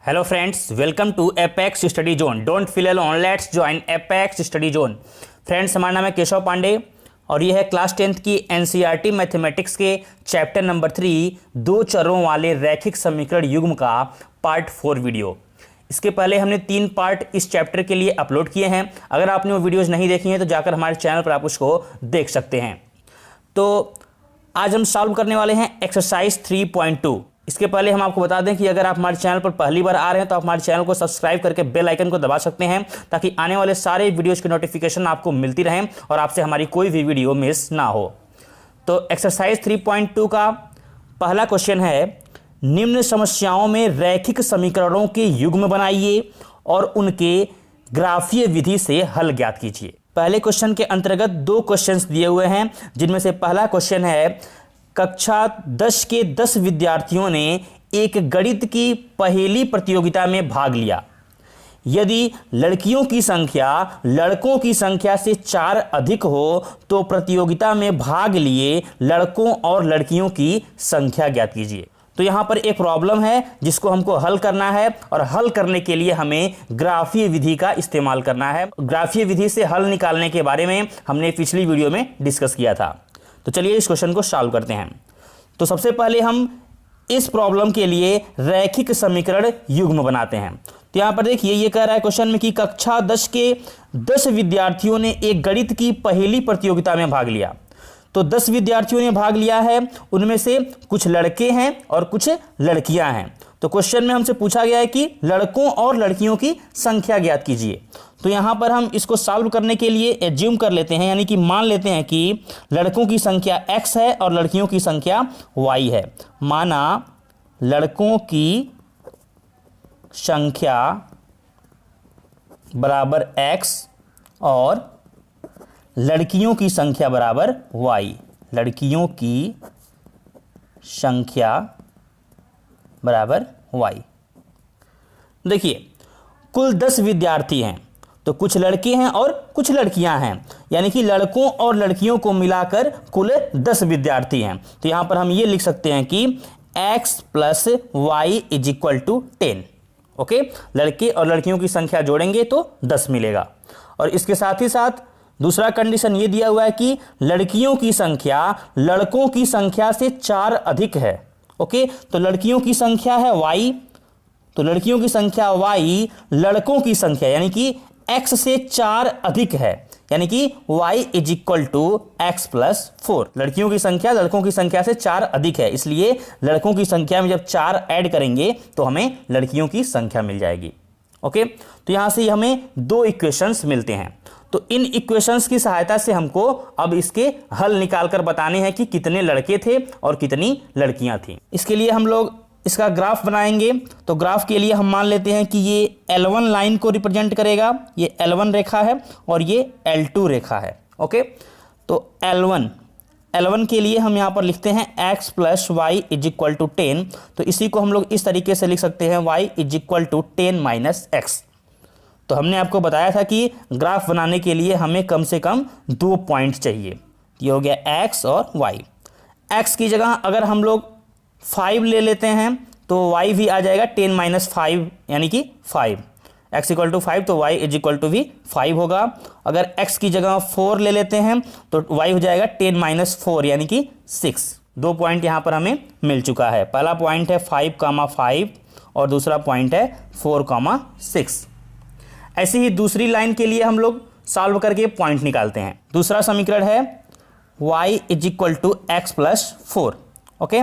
Hello friends, welcome to Apex Study Zone. Don't feel alone, let's join Apex Study Zone. Friends, हमारा नाम है केशव पांडे और ये है क्लास 10th की एनसीईआरटी मैथमेटिक्स के चैप्टर नंबर 3 दो चरों वाले रैखिक समीकरण युग्म का पार्ट 4 वीडियो। इसके पहले हमने 3 पार्ट इस चैप्टर के लिए अपलोड किए हैं। अगर आपने वो वीडियोज़ नहीं देखी हैं तो जाकर हमारे चैनल पर आप उसको देख सकते हैं। तो आज हम सॉल्व करने वाले हैं एक्सरसाइज 3.2। इसके पहले हम आपको बता दें कि अगर आप हमारे चैनल पर पहली बार आ रहे हैं तो आप हमारे चैनल को सब्सक्राइब करके बेल आइकन को दबा सकते हैं ताकि आने वाले सारे वीडियोज़ की नोटिफिकेशन आपको मिलती रहें और आपसे हमारी कोई भी वीडियो मिस ना हो। तो एक्सरसाइज 3.2 का पहला क्वेश्चन है, निम्न समस्याओं में रैखिक समीकरणों के युग्म बनाइए और उनके ग्राफीय विधि से हल ज्ञात कीजिए। पहले क्वेश्चन के अंतर्गत 2 क्वेश्चंस दिए हुए हैं, जिनमें से पहला क्वेश्चन है, कक्षा 10 के 10 विद्यार्थियों ने एक गणित की पहेली प्रतियोगिता में भाग लिया। यदि लड़कियों की संख्या लड़कों की संख्या से 4 अधिक हो तो प्रतियोगिता में भाग लिए लड़कों और लड़कियों की संख्या ज्ञात कीजिए। तो यहां पर एक प्रॉब्लम है जिसको हमको हल करना है और हल करने के लिए हमें ग्राफीय विधि का इस्तेमाल करना है। ग्राफीय विधि से हल निकालने के बारे में हमने पिछली वीडियो में डिस्कस किया था। तो चलिए इस क्वेश्चन को सॉल्व करते हैं। तो सबसे पहले हम इस प्रॉब्लम के लिए रैखिक समीकरण युग्म बनाते हैं। तो यहां पर देखिए, ये कह रहा है क्वेश्चन में कि कक्षा 10 के 10 विद्यार्थियों ने एक गणित की पहेली प्रतियोगिता में भाग लिया। तो 10 विद्यार्थियों ने भाग लिया है, उनमें से कुछ लड़के हैं और कुछ लड़कियां हैं। तो क्वेश्चन में हमसे पूछा गया है कि लड़कों और लड़कियों की संख्या ज्ञात कीजिए। तो यहां पर हम इसको सॉल्व करने के लिए एज्यूम कर लेते हैं, यानी कि मान लेते हैं कि लड़कों की संख्या x है और लड़कियों की संख्या y है। माना लड़कों की संख्या बराबर x और लड़कियों की संख्या बराबर y। लड़कियों की संख्या बराबर y। देखिए, कुल 10 विद्यार्थी हैं, तो कुछ लड़के हैं और कुछ लड़कियां हैं, यानी कि लड़कों और लड़कियों को मिलाकर कुल 10 विद्यार्थी हैं। तो यहां पर हम ये लिख सकते हैं कि x + y = 10। ओके, लड़के और लड़कियों की संख्या जोड़ेंगे तो 10 मिलेगा। और इसके साथ ही साथ दूसरा कंडीशन ये दिया हुआ है कि लड़कियों की संख्या लड़कों की संख्या से 4 अधिक है। ओके, तो लड़कियों की संख्या है y, तो लड़कियों की संख्या y लड़कों की संख्या यानी कि x से 4 अधिक है, यानी कि y = x + 4। लड़कियों की संख्या लड़कों की संख्या से 4 अधिक है, इसलिए लड़कों की संख्या में जब 4 ऐड करेंगे तो हमें लड़कियों की संख्या मिल जाएगी। ओके, तो यहां से हमें 2 इक्वेशंस मिलते हैं। तो इन इक्वेशंस की सहायता से हमको अब इसके हल निकालकर बताने हैं कि कितने लड़के थे और कितनी लड़कियां थीं। इसके लिए हम लोग इसका ग्राफ बनाएंगे। तो ग्राफ के लिए हम मान लेते हैं कि ये L1 लाइन को रिप्रेजेंट करेगा, ये L1 रेखा है और ये L2 रेखा है। ओके, तो L1 के लिए हम यहाँ पर लिखते हैं x + y = 10। तो इसी को हम लोग इस तरीके से लिख सकते हैं y = 10 - x। तो हमने आपको बताया था कि ग्राफ बनाने के लिए हमें कम से कम 2 पॉइंट चाहिए। ये हो गया x और y। x की जगह अगर हम लोग 5 ले लेते हैं तो y भी आ जाएगा 10 - 5 यानी कि 5। x = 5 तो y = भी 5 होगा। अगर x की जगह 4 ले लेते हैं तो y हो जाएगा 10 - 4 यानी कि 6। 2 पॉइंट यहाँ पर हमें मिल चुका है। पहला पॉइंट है 5,5 और दूसरा पॉइंट है 4,6। ऐसे ही दूसरी लाइन के लिए हम लोग सॉल्व करके पॉइंट निकालते हैं। दूसरा समीकरण है y = x + 4। ओके,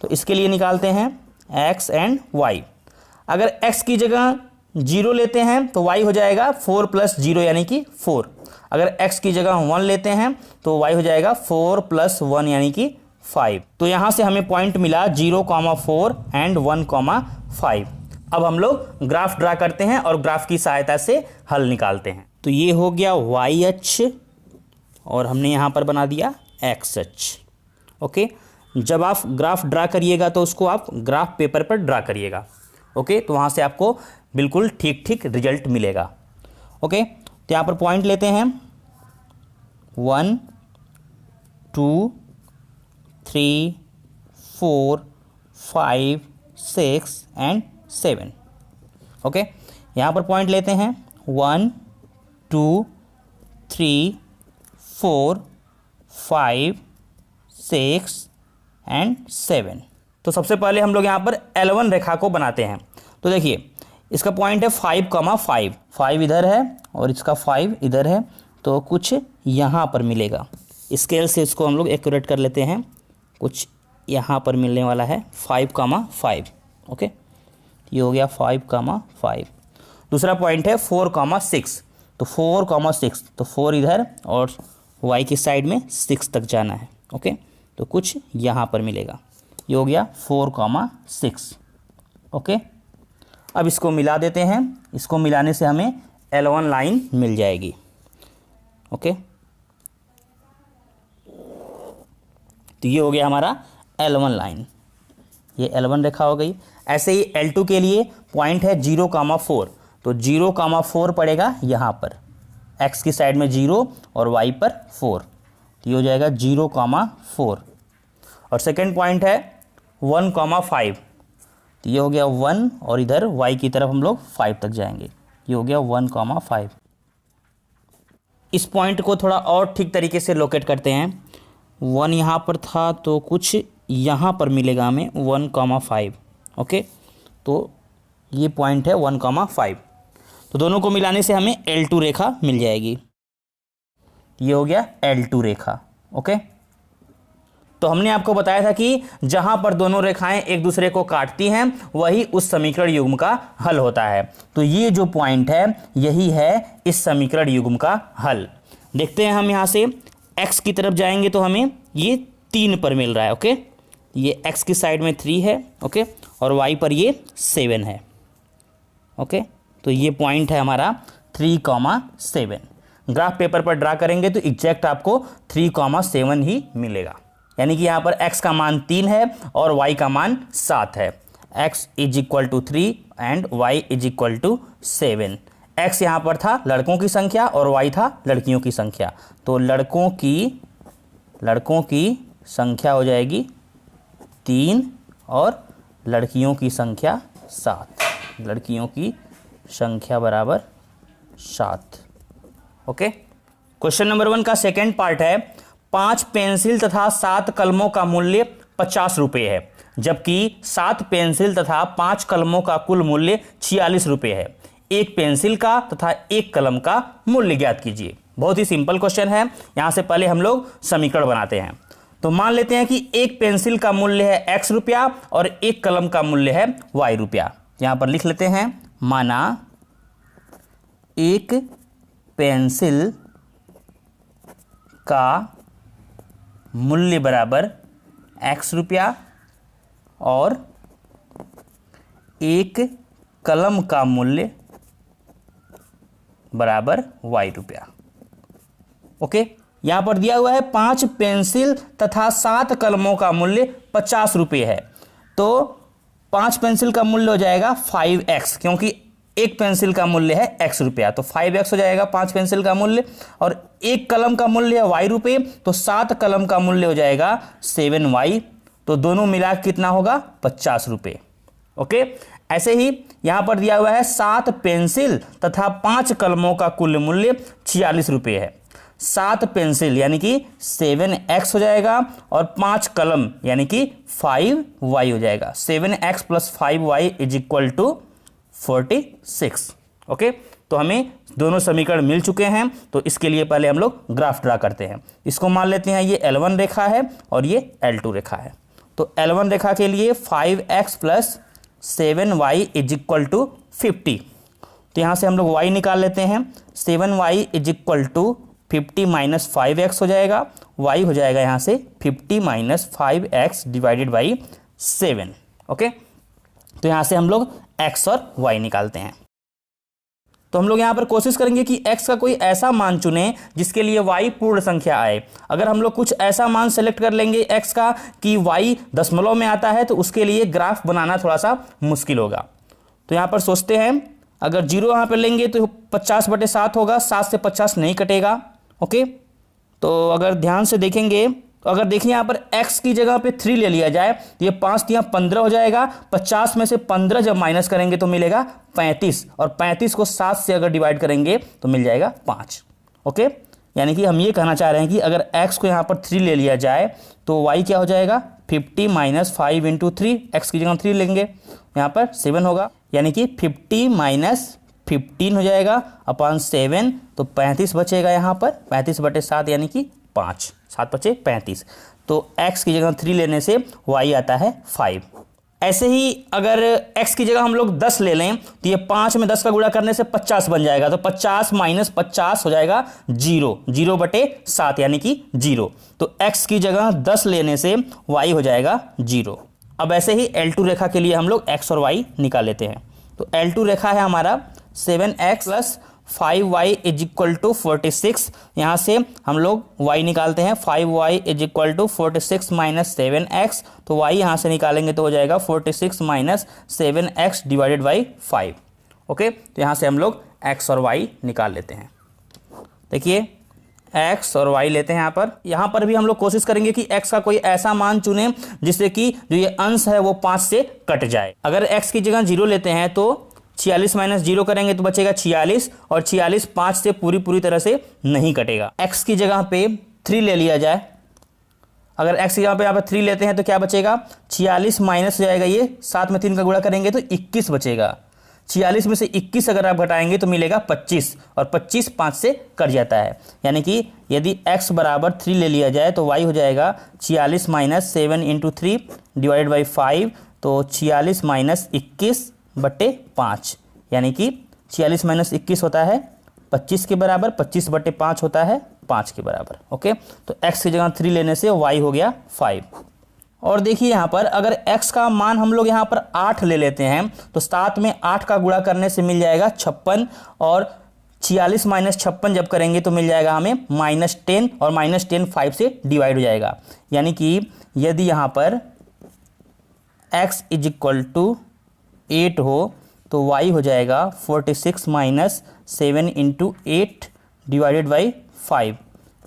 तो इसके लिए निकालते हैं x and y। अगर x की जगह 0 लेते हैं तो y हो जाएगा 4 + 0 यानी कि 4। अगर x की जगह 1 लेते हैं तो y हो जाएगा 4 + 1 यानी कि 5। तो यहां से हमें पॉइंट मिला 0,4 and 1,5। अब हम लोग ग्राफ ड्रा करते हैं और ग्राफ की सहायता से हल निकालते हैं। तो ये हो गया y अक्ष और हमने यहाँ पर बना दिया x अक्ष। ओके, जब आप ग्राफ ड्रा करिएगा तो उसको आप ग्राफ पेपर पर ड्रा करिएगा। ओके, तो वहाँ से आपको बिल्कुल ठीक ठीक रिजल्ट मिलेगा। ओके, तो यहाँ पर पॉइंट लेते हैं 1 2 3 4 5 6 and 7। ओके, यहाँ पर पॉइंट लेते हैं 1 2 3 4 5 6 एंड 7। तो सबसे पहले हम लोग यहाँ पर L1 रेखा को बनाते हैं। तो देखिए इसका पॉइंट है 5,5, 5 इधर है और इसका 5 इधर है, तो कुछ यहाँ पर मिलेगा। स्केल से इसको हम लोग एक्यूरेट कर लेते हैं, कुछ यहाँ पर मिलने वाला है 5,5। ओके, ये हो गया 5,5। दूसरा पॉइंट है 4,6, तो 4,6, तो 4 इधर और y की साइड में 6 तक जाना है। ओके, तो कुछ यहाँ पर मिलेगा, ये हो गया 4,6। ओके, अब इसको मिला देते हैं, इसको मिलाने से हमें L1 लाइन मिल जाएगी। ओके, तो ये हो गया हमारा L1 लाइन, ये L1 रेखा हो गई। ऐसे ही L2 के लिए पॉइंट है 0,4, तो 0,4 पड़ेगा यहाँ पर, x की साइड में 0 और y पर 4, तो ये हो जाएगा 0,4। और सेकेंड पॉइंट है 1,5, तो ये हो गया 1 और इधर y की तरफ हम लोग 5 तक जाएंगे, ये हो गया 1,5। इस पॉइंट को थोड़ा और ठीक तरीके से लोकेट करते हैं। 1 यहाँ पर था तो कुछ यहाँ पर मिलेगा हमें 1,5। ओके, तो ये पॉइंट है 1,5, तो दोनों को मिलाने से हमें L2 रेखा मिल जाएगी, ये हो गया L2 रेखा। ओके, तो हमने आपको बताया था कि जहां पर दोनों रेखाएं एक दूसरे को काटती हैं वही उस समीकरण युग्म का हल होता है। तो ये जो पॉइंट है यही है इस समीकरण युग्म का हल। देखते हैं हम यहां से x की तरफ जाएंगे तो हमें ये 3 पर मिल रहा है। ओके, ये x की साइड में 3 है। ओके, और y पर ये 7 है। ओके, तो ये पॉइंट है हमारा 3,7। ग्राफ पेपर पर ड्रा करेंगे तो एग्जैक्ट आपको 3,7 ही मिलेगा, यानी कि यहाँ पर x का मान 3 है और y का मान 7 है। x = 3 and y = 7। x यहाँ पर था लड़कों की संख्या और y था लड़कियों की संख्या, तो लड़कों की संख्या हो जाएगी 3 और लड़कियों की संख्या 7। लड़कियों की संख्या बराबर 7। ओके, क्वेश्चन नंबर 1 का सेकेंड पार्ट है 5 पेंसिल तथा 7 कलमों का मूल्य 50 रुपये है, जबकि 7 पेंसिल तथा 5 कलमों का कुल मूल्य 46 रुपये है। एक पेंसिल का तथा एक कलम का मूल्य ज्ञात कीजिए। बहुत ही सिंपल क्वेश्चन है। यहां से पहले हम लोग समीकरण बनाते हैं। तो मान लेते हैं कि एक पेंसिल का मूल्य है x रुपया और एक कलम का मूल्य है y रुपया। यहां पर लिख लेते हैं, माना एक पेंसिल का मूल्य बराबर x रुपया और एक कलम का मूल्य बराबर y रुपया। ओके, यहां पर दिया हुआ है 5 पेंसिल तथा 7 कलमों का मूल्य 50 रुपये है, तो 5 पेंसिल का मूल्य हो जाएगा 5x, क्योंकि एक पेंसिल का मूल्य है x रुपया, तो 5x हो जाएगा 5 पेंसिल का मूल्य। और एक कलम का मूल्य है y रुपये, तो 7 कलम का मूल्य हो जाएगा 7y, तो दोनों मिला कितना होगा 50 रुपये। ओके, ऐसे ही यहां पर दिया हुआ है 7 पेंसिल तथा 5 कलमों का कुल मूल्य 46 रुपये है। 7 पेंसिल यानी कि 7x हो जाएगा और 5 कलम यानी कि 5y हो जाएगा। 7x + 5y = 46। ओके, तो हमें दोनों समीकरण मिल चुके हैं। तो इसके लिए पहले हम लोग ग्राफ ड्रा करते हैं। इसको मान लेते हैं ये L1 रेखा है और ये L2 रेखा है। तो L1 रेखा के लिए 5x + 7y = 50। तो यहाँ से हम लोग y निकाल लेते हैं। 7y = 50 - 5x हो जाएगा। y हो जाएगा यहाँ से 50 - 5x / 7। ओके, तो यहाँ से हम लोग x और y निकालते हैं। तो हम लोग यहाँ पर कोशिश करेंगे कि x का कोई ऐसा मान चुनें जिसके लिए y पूर्ण संख्या आए। अगर हम लोग कुछ ऐसा मान सेलेक्ट कर लेंगे x का कि y दशमलव में आता है, तो उसके लिए ग्राफ बनाना थोड़ा सा मुश्किल होगा। तो यहाँ पर सोचते हैं, अगर 0 यहाँ पर लेंगे तो 50/7 होगा, 7 से 50 नहीं कटेगा। ओके, तो अगर ध्यान से देखेंगे तो अगर देखिए यहाँ पर x की जगह पे 3 ले लिया जाए तो ये 5 यहाँ 15 हो जाएगा। 50 में से 15 जब माइनस करेंगे तो मिलेगा 35, और 35 को 7 से अगर डिवाइड करेंगे तो मिल जाएगा 5। ओके, यानी कि हम ये कहना चाह रहे हैं कि अगर x को यहाँ पर 3 ले लिया जाए तो y क्या हो जाएगा 50 माइनस 5 इंटू 3, एक्स की जगह 3 लेंगे यहाँ पर 7 होगा, यानी कि 50 माइनस 15 हो जाएगा अपॉन 7, तो 35 बचेगा यहाँ पर, 35 बटे 7 यानी कि 5, 7 बचे 35। तो x की जगह 3 लेने से y आता है 5। ऐसे ही अगर x की जगह हम लोग 10 ले लें तो ये 5 में 10 का गुणा करने से 50 बन जाएगा, तो 50 माइनस 50 हो जाएगा 0, 0 बटे 7 यानी कि 0। तो x की जगह 10 लेने से y हो जाएगा 0। अब ऐसे ही L2 रेखा के लिए हम लोग x और y निकाल लेते हैं। तो L2 रेखा है हमारा 7x plus 5y is equal to 46। यहाँ से हम लोग y निकालते हैं, 5y is equal to 46 minus 7x, तो y यहाँ से निकालेंगे तो हो जाएगा 46 minus 7x divided by 5। Okay, तो यहाँ से हम लोग x और y निकाल लेते हैं। देखिए x और y लेते हैं यहाँ पर भी हम लोग कोशिश करेंगे कि x का कोई ऐसा मान चुने जिससे कि जो ये अंश है वो 5 से कट जाए। अगर x की जगह 0 लेते हैं तो 46 माइनस 0 करेंगे तो बचेगा 46, और 46 5 से पूरी तरह से नहीं कटेगा। x की जगह पे 3 ले लिया जाए, अगर x की जगह पे यहाँ पर 3 लेते हैं तो क्या बचेगा 46 माइनस हो जाएगा, ये 7 में 3 का गुणा करेंगे तो 21 बचेगा। 46 में से 21 अगर आप घटाएंगे तो मिलेगा 25, और 25 5 से कट जाता है, यानी कि यदि x बराबर 3 ले लिया जाए तो y हो जाएगा 46 माइनस 7 इंटू 3 डिवाइडेड बाई 5, तो 46 माइनस 21 बटे 5, यानी कि 46 माइनस 21 होता है 25 के बराबर, 25 बटे 5 होता है 5 के बराबर। ओके, तो x की जगह 3 लेने से y हो गया 5। और देखिए यहाँ पर अगर x का मान हम लोग यहाँ पर 8 ले लेते हैं तो 7 में 8 का गुणा करने से मिल जाएगा 56, और 46 माइनस 56 जब करेंगे तो मिल जाएगा हमें -10, और -10 5 से डिवाइड हो जाएगा, यानी कि यदि यहाँ पर x इज इक्वल टू 8 हो तो y हो जाएगा 46 माइनस 7 इंटू 8 डिवाइडेड बाई 5,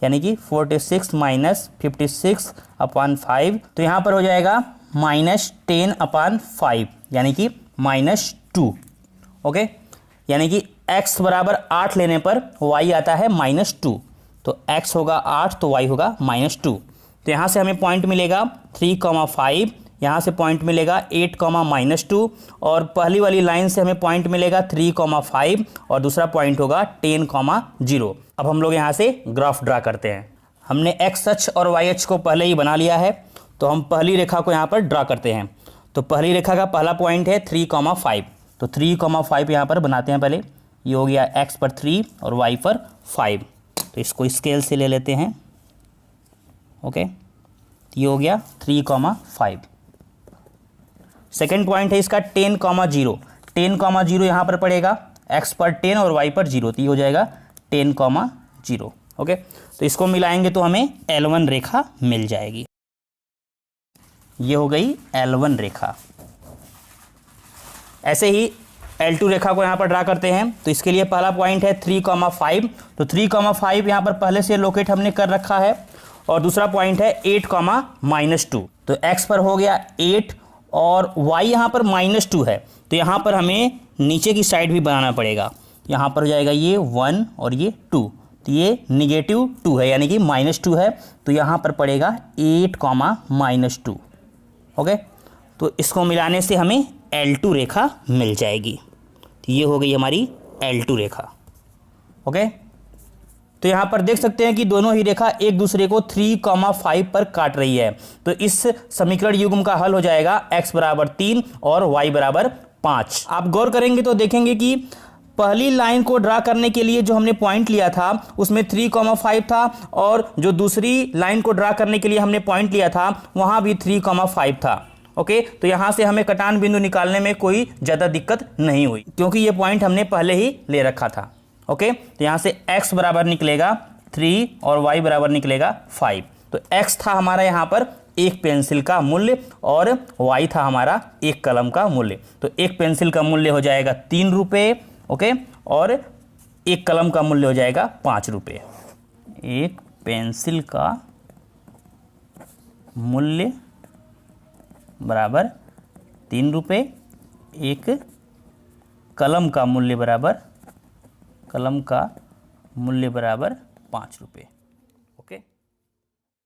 यानी कि 46 माइनस 56 अपॉन 5, तो यहाँ पर हो जाएगा -10 अपॉन 5, यानी कि -2। ओके, यानी कि x बराबर 8 लेने पर y आता है -2, तो x होगा 8 तो y होगा -2। तो यहाँ से हमें पॉइंट मिलेगा 3,5, यहाँ से पॉइंट मिलेगा 8,-2, और पहली वाली लाइन से हमें पॉइंट मिलेगा 3,5, और दूसरा पॉइंट होगा 10,0। अब हम लोग यहाँ से ग्राफ ड्रा करते हैं। हमने x अक्ष और y अक्ष को पहले ही बना लिया है, तो हम पहली रेखा को यहाँ पर ड्रा करते हैं। तो पहली रेखा का पहला पॉइंट है 3,5, तो 3,5 यहाँ पर बनाते हैं पहले। ये हो गया x पर 3 और y पर 5, तो इसको स्केल से ले लेते हैं। ओके, ये हो गया 3,5। सेकेंड पॉइंट है इसका 10,0, 10,0 यहाँ पर पड़ेगा, x पर 10 और y पर 0, तो ये हो जाएगा 10,0। ओके, तो इसको मिलाएंगे तो हमें L1 रेखा मिल जाएगी। ये हो गई L1 रेखा। ऐसे ही L2 रेखा को यहाँ पर ड्रा करते हैं। तो इसके लिए पहला पॉइंट है 3,5, तो 3,5 यहाँ पर पहले से लोकेट हमने कर रखा है, और दूसरा पॉइंट है 8,-2, तो x पर हो गया 8 और y यहाँ पर -2 है, तो यहाँ पर हमें नीचे की साइड भी बनाना पड़ेगा। यहाँ पर हो जाएगा ये 1 और ये 2, तो ये -2 है, यानी कि -2 है, तो यहाँ पर पड़ेगा 8,-2। ओके, तो इसको मिलाने से हमें L2 रेखा मिल जाएगी। तो ये हो गई हमारी L2 रेखा। ओके, तो यहाँ पर देख सकते हैं कि दोनों ही रेखा एक दूसरे को 3,5 पर काट रही है। तो इस समीकरण युग्म का हल हो जाएगा x बराबर 3 और y बराबर 5। आप गौर करेंगे तो देखेंगे कि पहली लाइन को ड्रा करने के लिए जो हमने पॉइंट लिया था उसमें 3,5 था, और जो दूसरी लाइन को ड्रा करने के लिए हमने पॉइंट लिया था वहाँ भी 3,5 था। ओके, तो यहाँ से हमें कटान बिंदु निकालने में कोई ज़्यादा दिक्कत नहीं हुई, क्योंकि ये पॉइंट हमने पहले ही ले रखा था। ओके, तो यहाँ से x बराबर निकलेगा 3 और y बराबर निकलेगा 5। तो x था हमारा यहाँ पर एक पेंसिल का मूल्य, और y था हमारा एक कलम का मूल्य। तो एक पेंसिल का मूल्य हो जाएगा 3 रुपये। ओके, और एक कलम का मूल्य हो जाएगा 5 रुपये। एक पेंसिल का मूल्य बराबर 3 रुपये, एक कलम का मूल्य बराबर 5 रुपये।